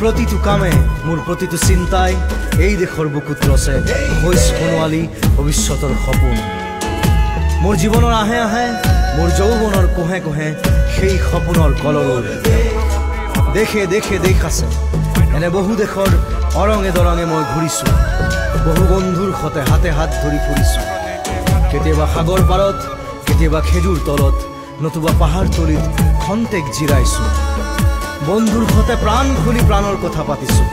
প্ৰতিটো কামে মোৰ প্ৰতিটো চিন্তাই এই দেশৰ বুকুত ৰচে হৈ সোণোৱালী ভৱিষ্যতৰ সপোন মোৰ জীৱনৰ আহে আহে মোৰ যৌৱনৰ কোহে কোহে সেই সপোনৰ কলৰৱ দেখে দেখে দেশ আছে এনে বহু দেশৰ অৰঙে দৰঙে মই ঘূৰিছোঁ বহু বন্ধুৰ সতে হাতে হাত ধৰি ফুৰিছোঁ কেতিয়াবা সাগৰ পাৰত কেতিয়াবা খেজুৰ তলত নতুবা পাহাৰ তলিত খন্তেক জিৰাইছোঁ বন্ধুৰ সতে প্ৰাণ খুলি প্ৰাণৰ কথা পাতিছোঁ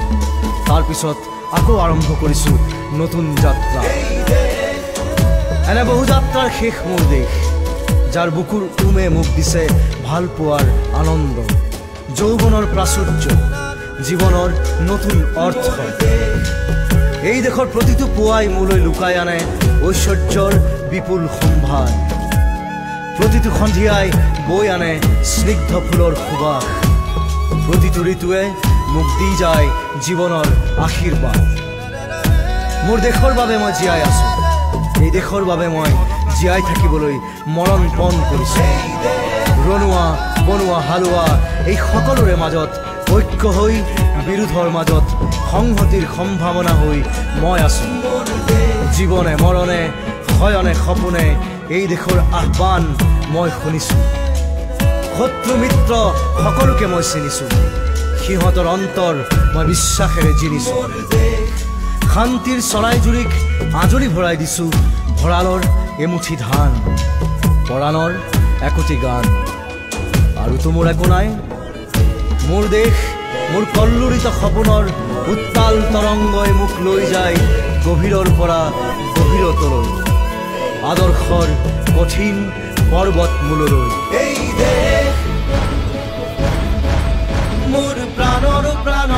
তাৰ পিছত আকৌ আৰম্ভ কৰিছোঁ নতুন যাত্ৰা এনে বহু যাত্ৰাৰ শেষ মোৰ দেশ যাৰ বুকুৰ উমে মোক দিছে ভাল পোৱাৰ আনন্দ যৌৱনৰ প্ৰাচুৰ্য জীৱনৰ নতুন অৰ্থ এই দেশৰ প্ৰতিটো পুৱাই মোলৈ লুকাই আনে ঐশ্বৰ্যৰ বিপুল সম্ভাৰ প্ৰতিটো সন্ধিয়াই বৈ আনে স্নিগ্ধ ফুলৰ সুবাস প্ৰতিটো ঋতুৱে মোক দি যায় জীৱনৰ আশীৰ্বাদ মোৰ দেশৰ বাবে মই জীয়াই আছো এই দেশৰ বাবে মই জীয়াই থাকিবলৈ মৰণ পণ কৰিছোঁ ৰণুৱা বনোৱা হালোৱা এই সকলোৰে মাজত ঐক্য হৈ বিৰোধৰ মাজত সংহতিৰ সম্ভাৱনা হৈ মই আছো জীৱনে মৰণে শয়নে সপোনে এই দেশৰ আহ্বান মই শুনিছোঁ শত্ৰু মিত্ৰ সকলোকে মই চিনিছোঁ সিহঁতৰ অন্তৰ মই বিশ্বাসেৰে জিনিছোঁ শান্তিৰ চৰাইজুৰিক আজৰি ভৰাই দিছোঁ ভঁৰালৰ এমুঠি ধান পৰাণৰ একোটি গান আৰুতো মোৰ একো নাই মোৰ দেশ মোৰ কল্লোলিত সপোনৰ উত্তাল তৰংগই মোক লৈ যায় গভীৰৰ পৰা গভীৰতলৈ আদৰ্শৰ কঠিন পৰ্বত মূললৈ এই দেশ মোৰ প্ৰাণৰ প্ৰাণ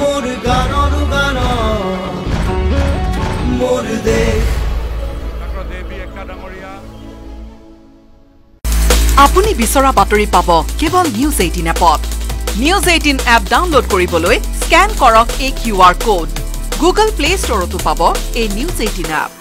মোৰ গানৰ গান মোৰ দেশ আপুনি বিচৰা বাতৰি পাব কেৱল নিউজ 18 এপত নিউজ 18 এপ ডাউনলোড কৰিবলৈ স্ক্যান কৰক এই QR কোড গুগল প্লে ষ্টৰতো পাব এই নিউজ 18 এপ